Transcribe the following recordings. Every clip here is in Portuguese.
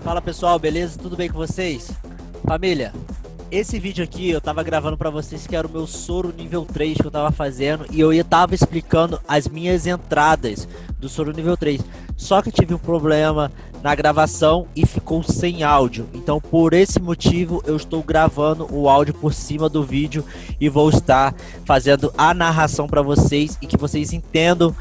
Fala pessoal, beleza? Tudo bem com vocês? Família, esse vídeo aqui eu tava gravando pra vocês que era o meu soro nível 3 que eu tava fazendo e eu tava explicando as minhas entradas do soro nível 3. Só que tive um problema na gravação e ficou sem áudio. Então por esse motivo eu estou gravando o áudio por cima do vídeo e vou estar fazendo a narração para vocês e que vocês entendam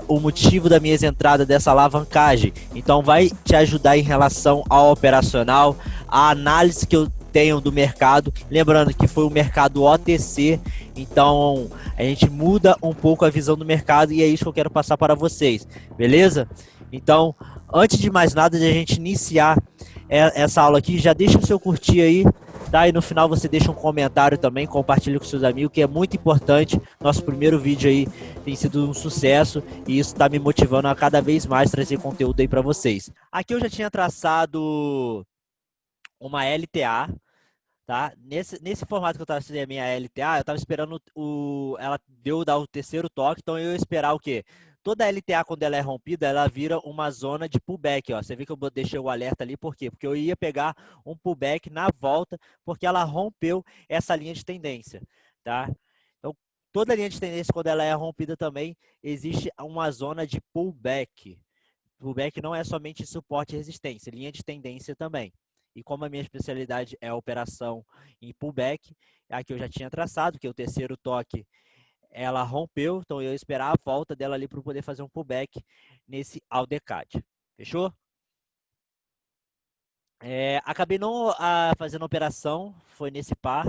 o motivo das minhas entradas dessa alavancagem. Então vai te ajudar em relação ao operacional, a análise que eu tenho do mercado, lembrando que foi o mercado OTC, então a gente muda um pouco a visão do mercado e é isso que eu quero passar para vocês, beleza? Então, antes de mais nada, de a gente iniciar essa aula aqui, já deixa o seu curtir aí, tá? E no final você deixa um comentário também, compartilha com seus amigos, que é muito importante. Nosso primeiro vídeo aí tem sido um sucesso e isso está me motivando a cada vez mais trazer conteúdo aí para vocês. Aqui eu já tinha traçado uma LTA, tá? Nesse formato que eu estava fazendo a minha LTA, eu estava esperando ela deu dar o terceiro toque, então eu ia esperar o quê? Toda LTA, quando ela é rompida, ela vira uma zona de pullback, ó. Você vê que eu deixei o alerta ali, por quê? Porque eu ia pegar um pullback na volta, porque ela rompeu essa linha de tendência, tá? Então, toda linha de tendência, quando ela é rompida também, existe uma zona de pullback. Pullback não é somente suporte e resistência, linha de tendência também. E como a minha especialidade é a operação em pullback, aqui eu já tinha traçado, que o terceiro toque ela rompeu, então eu ia esperar a volta dela ali para poder fazer um pullback nesse ALDECAD. Fechou? Acabei não fazendo operação, foi nesse par.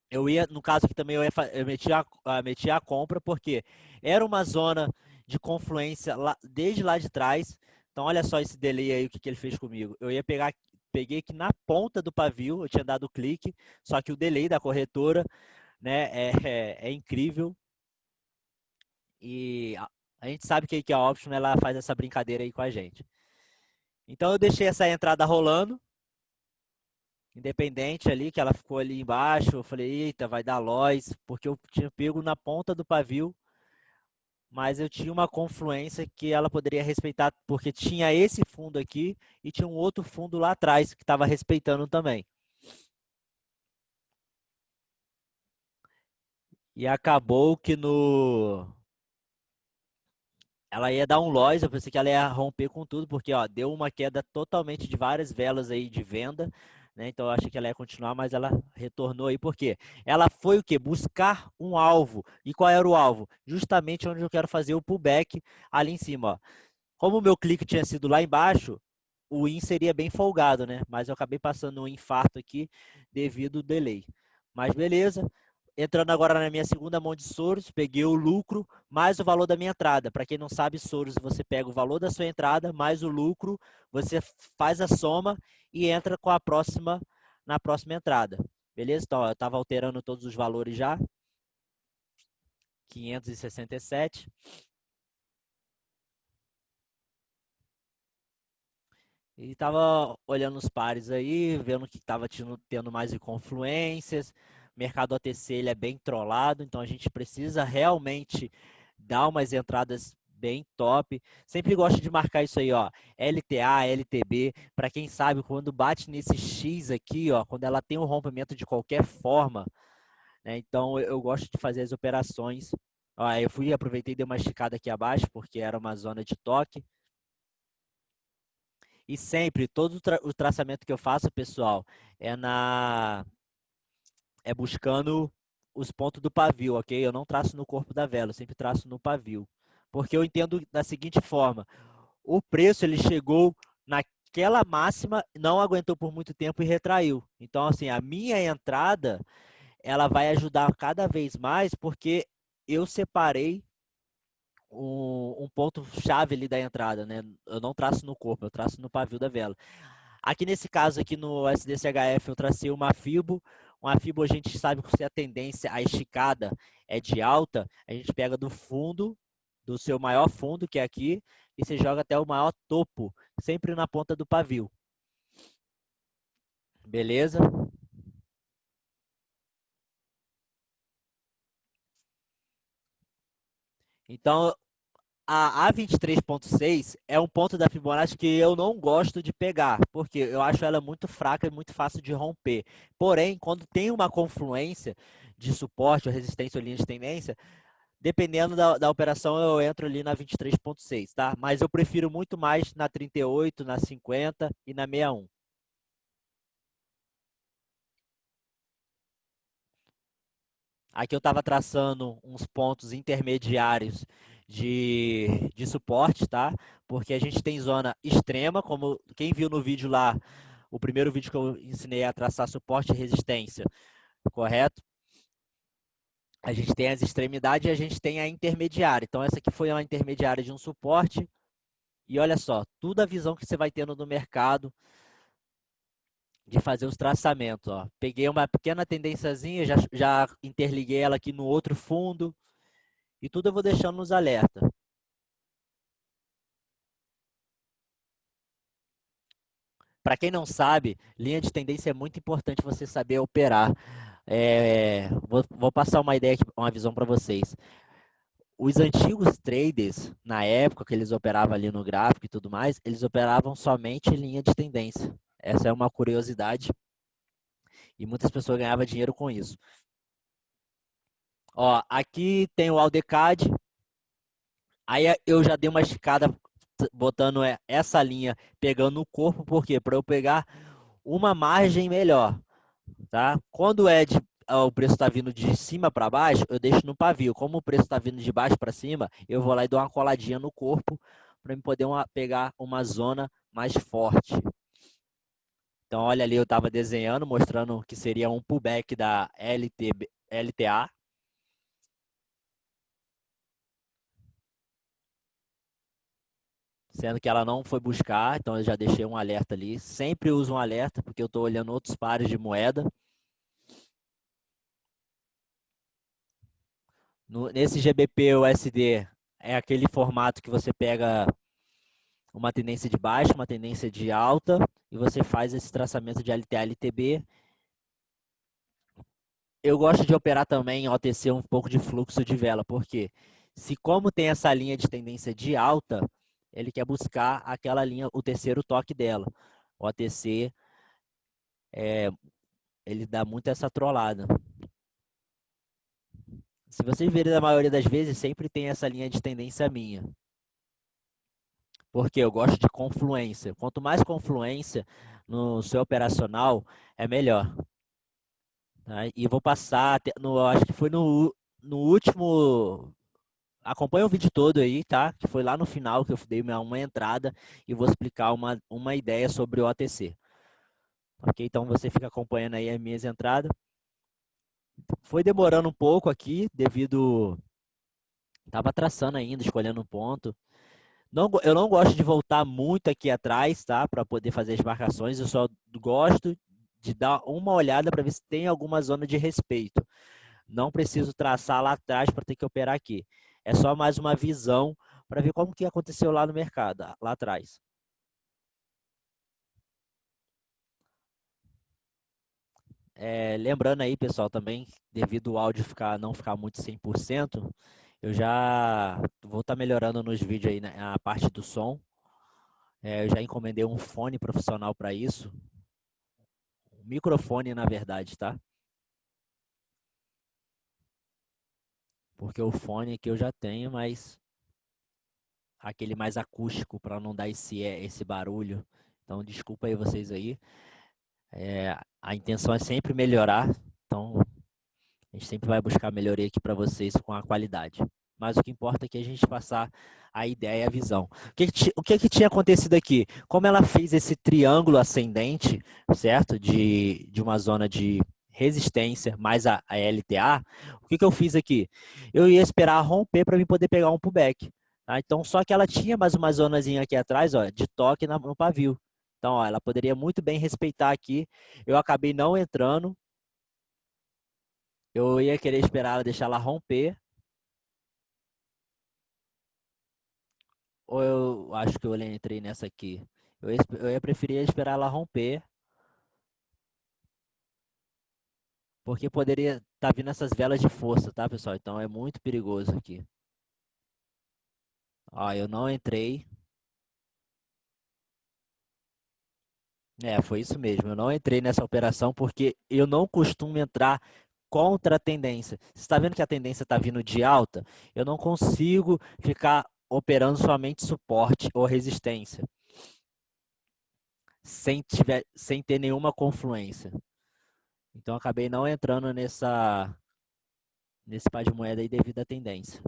Eu ia, no caso aqui também, eu meti a compra, porque era uma zona de confluência desde lá de trás. Então, olha só esse delay aí, o que ele fez comigo. Eu ia peguei aqui na ponta do pavio, eu tinha dado clique, só que o delay da corretora, né, é incrível. E a gente sabe que a Option, ela faz essa brincadeira aí com a gente. Então, eu deixei essa entrada rolando, independente ali, que ela ficou ali embaixo. Eu falei, eita, vai dar loss, porque eu tinha pego na ponta do pavio, mas eu tinha uma confluência que ela poderia respeitar, porque tinha esse fundo aqui e tinha um outro fundo lá atrás que estava respeitando também. E acabou que ela ia dar um loss, eu pensei que ela ia romper com tudo, porque ó, deu uma queda totalmente de várias velas aí de venda, né? Então eu achei que ela ia continuar, mas ela retornou aí, por quê? Ela foi o quê? Buscar um alvo. E qual era o alvo? Justamente onde eu quero fazer o pullback ali em cima, ó. Como o meu clique tinha sido lá embaixo, o win seria bem folgado, né? Mas eu acabei passando um infarto aqui devido ao delay. Mas beleza. Entrando agora na minha segunda mão de Soros, peguei o lucro mais o valor da minha entrada. Para quem não sabe, Soros, você pega o valor da sua entrada mais o lucro, você faz a soma e entra com a próxima na próxima entrada. Beleza? Então, ó, eu estava alterando todos os valores já. 567. E estava olhando os pares aí, vendo que estava tendo mais confluências. O mercado OTC ele é bem trollado, então a gente precisa realmente dar umas entradas bem top. Sempre gosto de marcar isso aí, ó, LTA, LTB, para quem sabe quando bate nesse X aqui, ó, quando ela tem um rompimento de qualquer forma, né? Então eu gosto de fazer as operações. Ó, eu aproveitei e dei uma esticada aqui abaixo porque era uma zona de toque. E sempre, todo o traçamento que eu faço, pessoal, é buscando os pontos do pavio, ok? Eu não traço no corpo da vela, eu sempre traço no pavio. Porque eu entendo da seguinte forma, o preço ele chegou naquela máxima, não aguentou por muito tempo e retraiu. Então, assim, a minha entrada, ela vai ajudar cada vez mais, porque eu separei um ponto-chave ali da entrada, né? Eu não traço no corpo, eu traço no pavio da vela. Aqui nesse caso, aqui no SDCHF, eu tracei uma FIBO. Uma FIBO a gente sabe que se a tendência, a esticada é de alta, a gente pega do fundo, do seu maior fundo, que é aqui, e você joga até o maior topo, sempre na ponta do pavio. Beleza? Então, a 23,6 é um ponto da Fibonacci que eu não gosto de pegar, porque eu acho ela muito fraca e muito fácil de romper. Porém, quando tem uma confluência de suporte, ou resistência ou linha de tendência, dependendo da operação, eu entro ali na 23,6, tá? Mas eu prefiro muito mais na 38, na 50 e na 61. Aqui eu estava traçando uns pontos intermediários de suporte, tá? Porque a gente tem zona extrema, como quem viu no vídeo lá, o primeiro vídeo que eu ensinei a traçar suporte e resistência, correto? A gente tem as extremidades e a gente tem a intermediária. Então, essa aqui foi uma intermediária de um suporte. E olha só, tudo a visão que você vai tendo no mercado de fazer os traçamentos. Ó. Peguei uma pequena tendênciazinha, já interliguei ela aqui no outro fundo. E tudo eu vou deixando nos alertas. Para quem não sabe, linha de tendência é muito importante você saber operar. Vou passar uma ideia aqui, uma visão para vocês. Os antigos traders, na época que eles operavam ali no gráfico e tudo mais, eles operavam somente linha de tendência. Essa é uma curiosidade e muitas pessoas ganhavam dinheiro com isso. Ó, aqui tem o Aldecad, aí eu já dei uma esticada botando essa linha, pegando o corpo, por quê? Para eu pegar uma margem melhor, tá? Quando o preço está vindo de cima para baixo, eu deixo no pavio. Como o preço está vindo de baixo para cima, eu vou lá e dou uma coladinha no corpo para eu poder pegar uma zona mais forte. Então, olha ali, eu estava desenhando, mostrando que seria um pullback da LTA. Sendo que ela não foi buscar, então eu já deixei um alerta ali. Sempre uso um alerta, porque eu estou olhando outros pares de moeda. Nesse GBP USD, é aquele formato que você pega uma tendência de baixa, uma tendência de alta, e você faz esse traçamento de LTA, LTB. Eu gosto de operar também em OTC um pouco de fluxo de vela, porque se como tem essa linha de tendência de alta, ele quer buscar aquela linha, o terceiro toque dela. O OTC, ele dá muito essa trollada. Se vocês verem, na maioria das vezes, sempre tem essa linha de tendência minha. Porque eu gosto de confluência. Quanto mais confluência no seu operacional, é melhor. Tá? E vou passar, acho que foi no último. Acompanha o vídeo todo aí, tá? Que foi lá no final que eu dei uma entrada e vou explicar uma ideia sobre o OTC. Ok? Então você fica acompanhando aí as minhas entradas. Foi demorando um pouco aqui, devido. Tava traçando ainda, escolhendo um ponto. Eu não gosto de voltar muito aqui atrás, tá? Para poder fazer as marcações. Eu só gosto de dar uma olhada para ver se tem alguma zona de respeito. Não preciso traçar lá atrás para ter que operar aqui. É só mais uma visão para ver como que aconteceu lá no mercado, lá atrás. Lembrando aí, pessoal, também, devido ao áudio não ficar muito 100%, eu já vou estar melhorando nos vídeos aí, né, a parte do som. Eu já encomendei um fone profissional para isso. Um microfone, na verdade, tá? Porque o fone aqui eu já tenho, mas aquele mais acústico para não dar esse barulho. Então, desculpa aí vocês aí. A intenção é sempre melhorar. Então, a gente sempre vai buscar melhoria aqui para vocês com a qualidade. Mas o que importa é que a gente passar a ideia e a visão. O que tinha acontecido aqui? Como ela fez esse triângulo ascendente, certo? De uma zona de resistência mais a LTA, o que eu fiz aqui? Eu ia esperar romper para mim poder pegar um pullback. Tá? Então, só que ela tinha mais uma zonazinha aqui atrás, ó, de toque no pavio. Então, ó, ela poderia muito bem respeitar aqui. Eu acabei não entrando. Eu ia querer esperar ela deixar ela romper. Ou eu acho que eu entrei nessa aqui. Eu ia preferir esperar ela romper. Porque poderia estar vindo essas velas de força, tá, pessoal? Então é muito perigoso aqui. Ó, eu não entrei. É, foi isso mesmo. Eu não entrei nessa operação porque eu não costumo entrar contra a tendência. Você está vendo que a tendência está vindo de alta? Eu não consigo ficar operando somente suporte ou resistência sem ter nenhuma confluência. Então, eu acabei não entrando nesse par de moeda aí devido à tendência.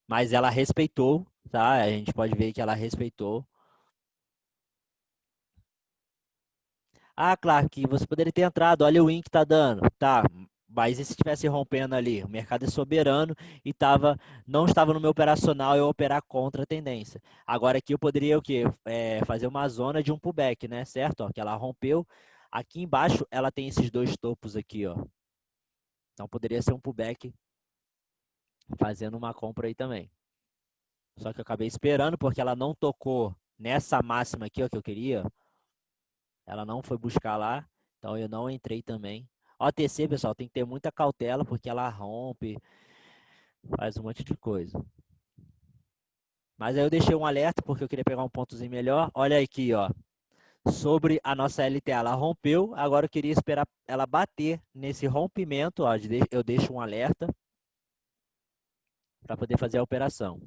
Mas ela respeitou, tá? A gente pode ver que ela respeitou. Ah, claro que você poderia ter entrado, olha o win que tá dando. Tá, mas e se estivesse rompendo ali? O mercado é soberano e não estava no meu operacional eu operar contra a tendência. Agora aqui eu poderia o quê? Fazer uma zona de um pullback, né? Certo? Ó, que ela rompeu. Aqui embaixo ela tem esses dois topos aqui, ó. Então poderia ser um pullback fazendo uma compra aí também. Só que eu acabei esperando porque ela não tocou nessa máxima aqui, ó, que eu queria. Ela não foi buscar lá, então eu não entrei também. OTC, pessoal, tem que ter muita cautela porque ela rompe, faz um monte de coisa. Mas aí eu deixei um alerta porque eu queria pegar um pontozinho melhor. Olha aqui, ó, sobre a nossa LTA, ela rompeu, agora eu queria esperar ela bater nesse rompimento, ó, eu deixo um alerta para poder fazer a operação.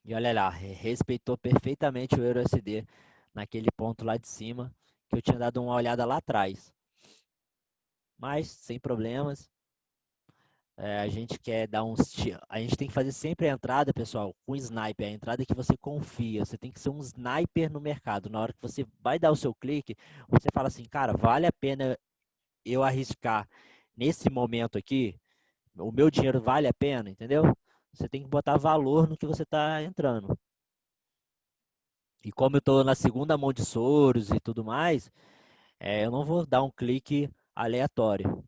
E olha lá, respeitou perfeitamente o EURUSD naquele ponto lá de cima, que eu tinha dado uma olhada lá atrás. Mas, sem problemas, a gente quer dar uns. A gente tem que fazer sempre a entrada, pessoal, com sniper. A entrada que você confia. Você tem que ser um sniper no mercado. Na hora que você vai dar o seu clique, você fala assim, cara, vale a pena eu arriscar nesse momento aqui? O meu dinheiro vale a pena, entendeu? Você tem que botar valor no que você está entrando. E como eu estou na segunda mão de Soros e tudo mais, eu não vou dar um clique aleatório.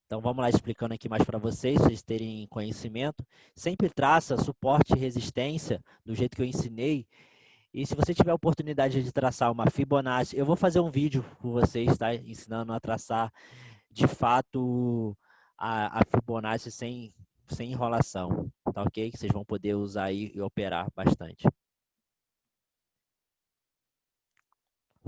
Então vamos lá explicando aqui mais para vocês terem conhecimento. Sempre traça suporte e resistência do jeito que eu ensinei. E se você tiver a oportunidade de traçar uma Fibonacci, eu vou fazer um vídeo com vocês, tá? Ensinando a traçar de fato a Fibonacci sem enrolação, tá ok? Que vocês vão poder usar aí e operar bastante.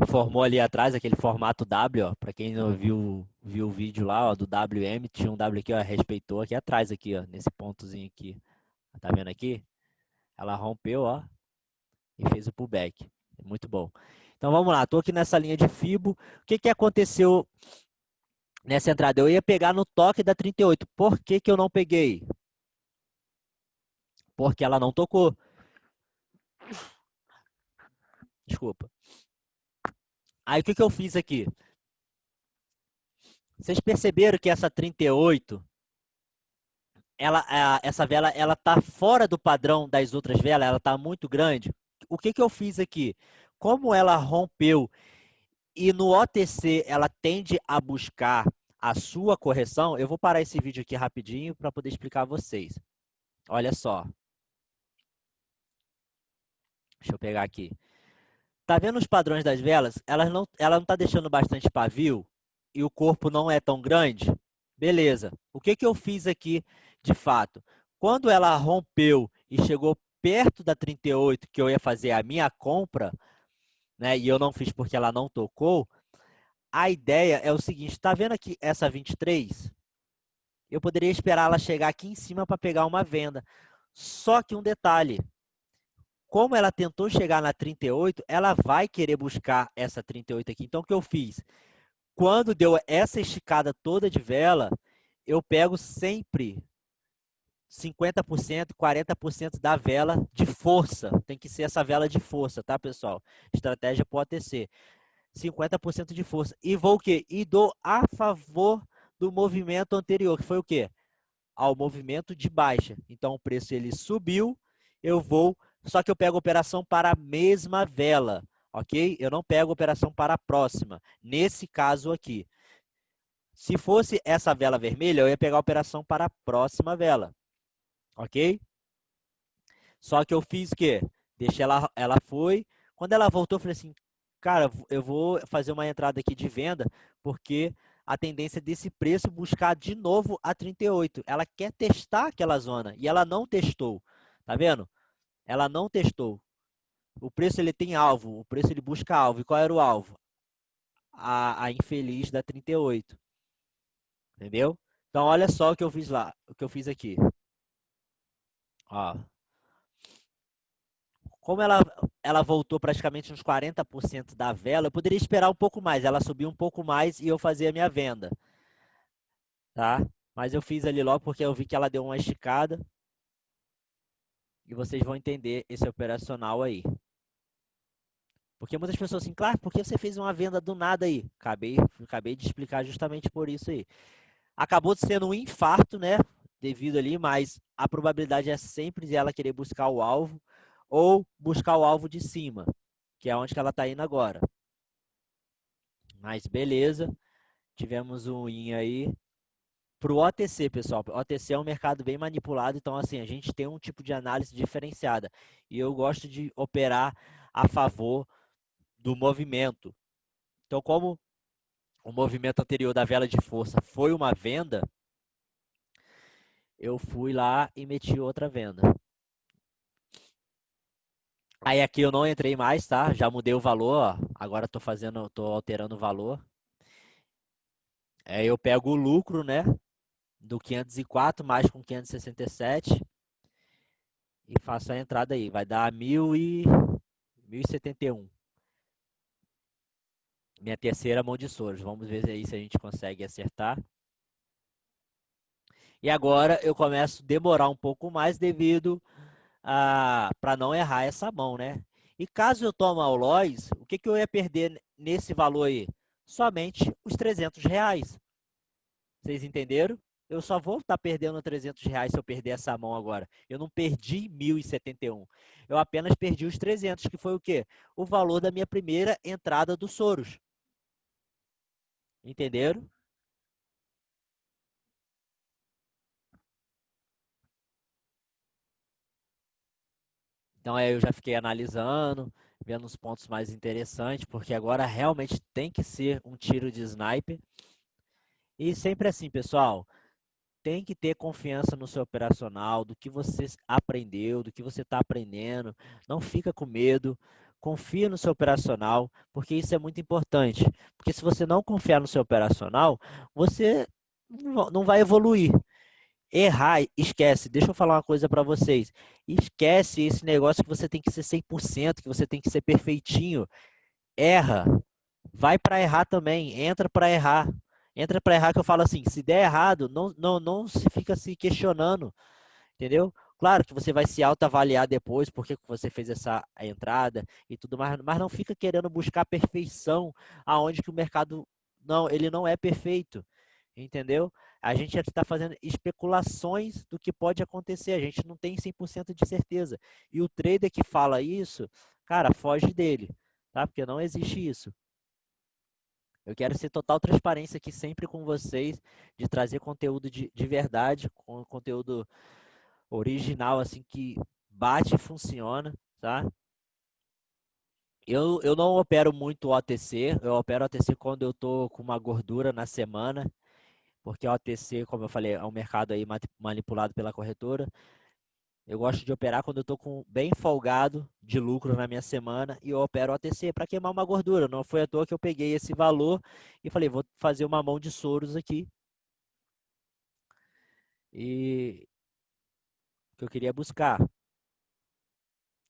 Formou ali atrás aquele formato W, ó, para quem não viu o vídeo lá, ó, do WM, tinha um W aqui, ó, respeitou aqui atrás aqui, ó, nesse pontozinho aqui. Tá vendo aqui? Ela rompeu, ó, e fez o pullback. Muito bom. Então vamos lá, tô aqui nessa linha de Fibo. O que que aconteceu nessa entrada? Eu ia pegar no toque da 38. Por que que eu não peguei? Porque ela não tocou. Desculpa. Aí o que que eu fiz aqui? Vocês perceberam que essa 38 essa vela ela tá fora do padrão das outras velas, ela tá muito grande. O que que eu fiz aqui? Como ela rompeu e no OTC ela tende a buscar a sua correção, eu vou parar esse vídeo aqui rapidinho para poder explicar a vocês. Olha só. Deixa eu pegar aqui. Tá vendo os padrões das velas? Ela não tá deixando bastante pavio e o corpo não é tão grande? Beleza. O que que eu fiz aqui de fato? Quando ela rompeu e chegou perto da 38, que eu ia fazer a minha compra, né, e eu não fiz porque ela não tocou, a ideia é o seguinte, tá vendo aqui essa 23? Eu poderia esperar ela chegar aqui em cima para pegar uma venda. Só que um detalhe, como ela tentou chegar na 38, ela vai querer buscar essa 38 aqui. Então, o que eu fiz? Quando deu essa esticada toda de vela, eu pego sempre 50%, 40% da vela de força. Tem que ser essa vela de força, tá, pessoal? Estratégia pode OTC. 50% de força. E vou o quê? E dou a favor do movimento anterior, que foi o quê? Ao movimento de baixa. Então, o preço ele subiu, eu vou, só que eu pego a operação para a mesma vela, ok? Eu não pego a operação para a próxima, nesse caso aqui. Se fosse essa vela vermelha, eu ia pegar a operação para a próxima vela, ok? Só que eu fiz o quê? Deixei ela foi. Quando ela voltou, eu falei assim, cara, eu vou fazer uma entrada aqui de venda, porque a tendência desse preço buscar de novo a 38. Ela quer testar aquela zona e ela não testou. Tá vendo? Ela não testou. O preço ele tem alvo, o preço ele busca alvo. E qual era o alvo? A infeliz da 38. Entendeu? Então olha só o que eu fiz lá, o que eu fiz aqui. Ó, como ela voltou praticamente uns 40% da vela, eu poderia esperar um pouco mais. Ela subiu um pouco mais e eu fazia a minha venda, tá? Mas eu fiz ali logo porque eu vi que ela deu uma esticada e vocês vão entender esse operacional aí. Porque muitas pessoas assim, claro, por que você fez uma venda do nada aí? Acabei de explicar justamente por isso aí. Acabou sendo um infarto, né? Devido ali, mas a probabilidade é sempre de ela querer buscar o alvo ou buscar o alvo de cima, que é onde que ela está indo agora. Mas beleza, tivemos um IN aí. Para o OTC, pessoal, o OTC é um mercado bem manipulado, então assim, a gente tem um tipo de análise diferenciada. E eu gosto de operar a favor do movimento. Então, como o movimento anterior da vela de força foi uma venda, eu fui lá e meti outra venda. Aí aqui eu não entrei mais, tá? Já mudei o valor, ó. Agora tô alterando o valor. Aí eu pego o lucro, né? Do 504 mais com 567 e faço a entrada aí. Vai dar 1071. Minha terceira mão de Soros. Vamos ver aí se a gente consegue acertar. E agora eu começo a demorar um pouco mais devido para não errar essa mão, né? E caso eu tome ao Lois, o que eu ia perder nesse valor aí? Somente os R$ 300. Vocês entenderam? Eu só vou estar perdendo R$ 300 se eu perder essa mão agora. Eu não perdi 1071. Eu apenas perdi os 300, que foi o quê? O valor da minha primeira entrada do Soros. Entenderam? Então aí eu já fiquei analisando, vendo os pontos mais interessantes, porque agora realmente tem que ser um tiro de sniper. E sempre assim, pessoal, tem que ter confiança no seu operacional, do que você aprendeu, do que você está aprendendo. Não fica com medo, confia no seu operacional, porque isso é muito importante. Porque se você não confiar no seu operacional, você não vai evoluir. Errar, esquece. Deixa eu falar uma coisa para vocês. Esquece esse negócio que você tem que ser 100%, que você tem que ser perfeitinho. Erra. Vai para errar também. Entra para errar. Entra para errar que eu falo assim, se der errado, não se fica se questionando, entendeu? Claro que você vai se autoavaliar depois, porque você fez essa entrada e tudo mais, mas não fica querendo buscar perfeição aonde que o mercado ele não é perfeito, entendeu? A gente está fazendo especulações do que pode acontecer, a gente não tem 100% de certeza. E o trader que fala isso, cara, foge dele, tá? Porque não existe isso. Eu quero ser total transparência aqui sempre com vocês, de trazer conteúdo de verdade, com conteúdo original, assim, que bate e funciona, tá? Eu não opero muito OTC, eu opero OTC quando eu tô com uma gordura na semana, porque o OTC, como eu falei, é um mercado aí manipulado pela corretora. Eu gosto de operar quando eu estou bem folgado de lucro na minha semana e eu opero OTC para queimar uma gordura. Não foi à toa que eu peguei esse valor e falei, vou fazer uma mão de Soros aqui e que eu queria buscar.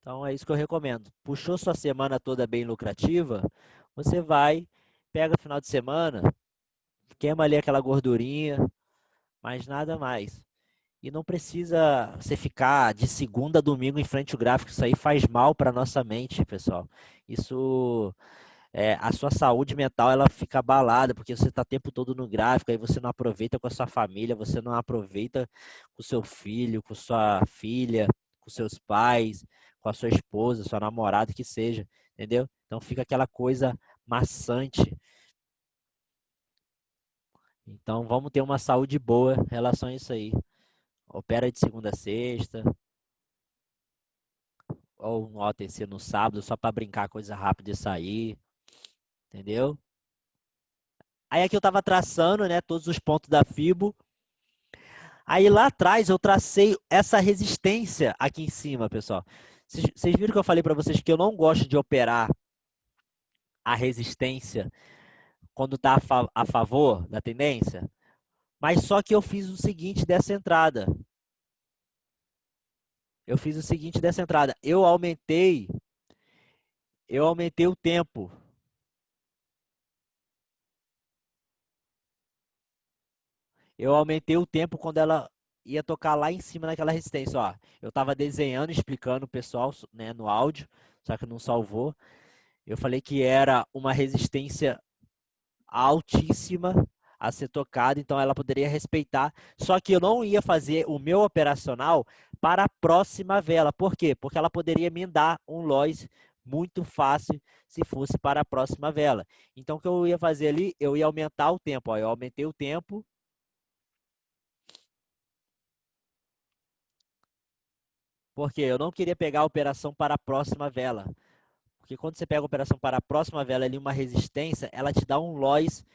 Então é isso que eu recomendo. Puxou sua semana toda bem lucrativa, você vai, pega o final de semana, queima ali aquela gordurinha, mas nada mais. E não precisa você ficar de segunda a domingo em frente ao gráfico. Isso aí faz mal para nossa mente, pessoal. Isso, a sua saúde mental ela fica abalada porque você está o tempo todo no gráfico, aí você não aproveita com a sua família, você não aproveita com o seu filho, com sua filha, com seus pais, com a sua esposa, sua namorada, que seja, entendeu? Então fica aquela coisa maçante. Então vamos ter uma saúde boa em relação a isso aí. Opera de segunda a sexta, ou um OTC no sábado, só para brincar coisa rápida e sair, entendeu? Aí aqui eu estava traçando, né, todos os pontos da Fibo. Aí lá atrás eu tracei essa resistência aqui em cima, pessoal. Vocês viram que eu falei para vocês que eu não gosto de operar a resistência quando está a favor da tendência? Mas só que eu fiz o seguinte dessa entrada. Eu fiz o seguinte dessa entrada. Eu aumentei o tempo. Eu aumentei o tempo quando ela ia tocar lá em cima naquela resistência. Ó, eu estava desenhando, explicando o pessoal, né, no áudio, só que não salvou. Eu falei que era uma resistência altíssima a ser tocada, então ela poderia respeitar. Só que eu não ia fazer o meu operacional para a próxima vela. Por quê? Porque ela poderia me dar um loss muito fácil se fosse para a próxima vela. Então, o que eu ia fazer ali? Eu ia aumentar o tempo. Ó, eu aumentei o tempo. Porque eu não queria pegar a operação para a próxima vela. Porque quando você pega a operação para a próxima vela ali, uma resistência, ela te dá um loss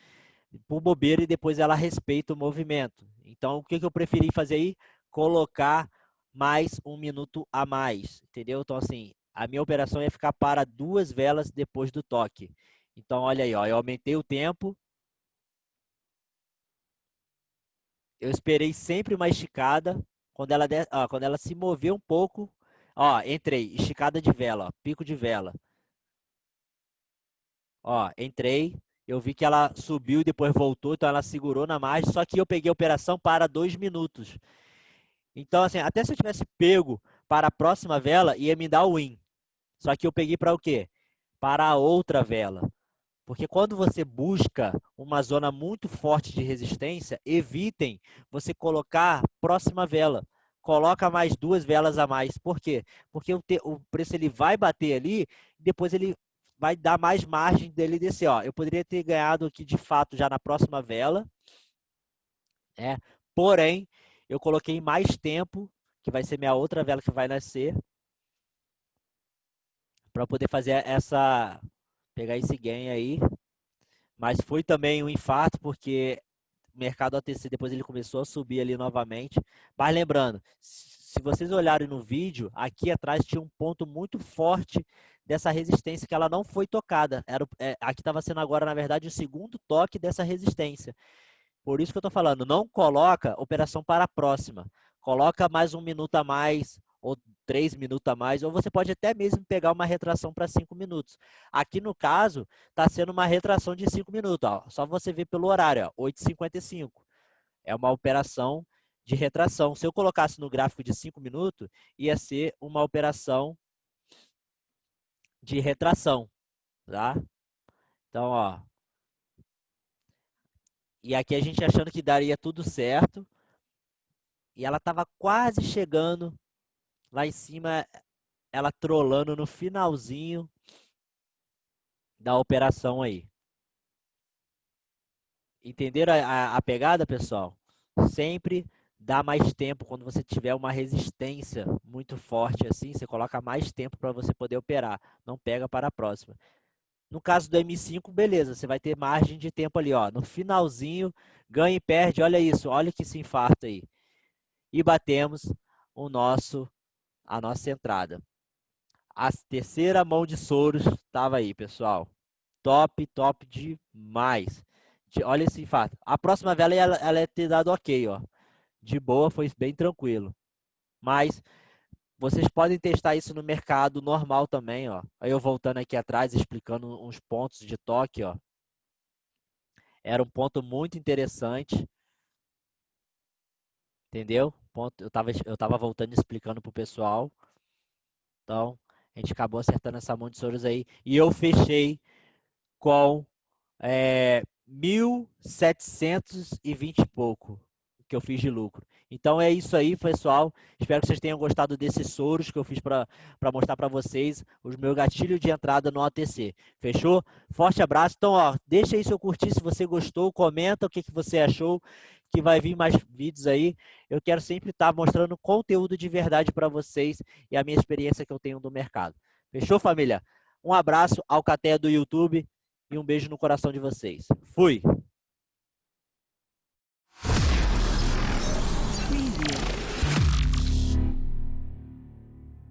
por bobeira e depois ela respeita o movimento. Então, o que eu preferi fazer aí? Colocar mais um minuto a mais, entendeu? Então, assim, a minha operação ia ficar para 2 velas depois do toque. Então, olha aí, ó, eu aumentei o tempo. Eu esperei sempre uma esticada. Quando ela se mover um pouco, ó, entrei, esticada de vela, ó, pico de vela. Ó, entrei, eu vi que ela subiu e depois voltou, então ela segurou na margem, só que eu peguei a operação para 2 minutos. Então, assim, até se eu tivesse pego para a próxima vela, ia me dar o win. Só que eu peguei para o quê? Para a outra vela. Porque quando você busca uma zona muito forte de resistência, evitem você colocar próxima vela. Coloca mais 2 velas a mais. Por quê? Porque o preço ele vai bater ali, e depois ele vai dar mais margem dele descer. Ó, eu poderia ter ganhado aqui de fato já na próxima vela, né? Porém, eu coloquei mais tempo, que vai ser minha outra vela que vai nascer, para poder fazer pegar esse gain aí. Mas foi também um infarto, porque o mercado OTC depois ele começou a subir ali novamente. Mas lembrando, se vocês olharem no vídeo, aqui atrás tinha um ponto muito forte dessa resistência que ela não foi tocada. Aqui estava sendo agora, na verdade, o segundo toque dessa resistência. Por isso que eu estou falando, não coloca operação para a próxima. Coloca mais um minuto a mais, ou 3 minutos a mais, ou você pode até mesmo pegar uma retração para 5 minutos. Aqui no caso, está sendo uma retração de 5 minutos. Ó. Só você ver pelo horário, 8h55. É uma operação de retração. Se eu colocasse no gráfico de 5 minutos, ia ser uma operação de retração. Tá? Então, ó. E aqui a gente achando que daria tudo certo. E ela estava quase chegando lá em cima, ela trolando no finalzinho da operação aí. Entenderam a pegada, pessoal? Sempre dá mais tempo quando você tiver uma resistência muito forte assim, você coloca mais tempo para você poder operar, não pega para a próxima. No caso do M5, beleza, você vai ter margem de tempo ali, ó, no finalzinho, ganha e perde, olha isso, olha que se infarto aí. E batemos a nossa entrada. A terceira mão de Soros estava aí, pessoal. Top, top demais. Olha esse fato. A próxima vela ela ia ter dado ok, ó. De boa, foi bem tranquilo. Mas vocês podem testar isso no mercado normal também, ó. Aí eu voltando aqui atrás, explicando uns pontos de toque, ó. Era um ponto muito interessante. Entendeu? Eu tava voltando e explicando pro pessoal. Então, a gente acabou acertando essa mão de Soros aí. E eu fechei com 1.720 e pouco que eu fiz de lucro. Então é isso aí, pessoal. Espero que vocês tenham gostado desses Soros que eu fiz para mostrar para vocês os meus gatilhos de entrada no OTC. Fechou? Forte abraço. Então, ó, deixa aí seu curtir se você gostou, comenta o que você achou, que vai vir mais vídeos aí. Eu quero sempre estar mostrando conteúdo de verdade para vocês e a minha experiência que eu tenho no mercado. Fechou, família? Um abraço, Alcateia do YouTube. E um beijo no coração de vocês. Fui!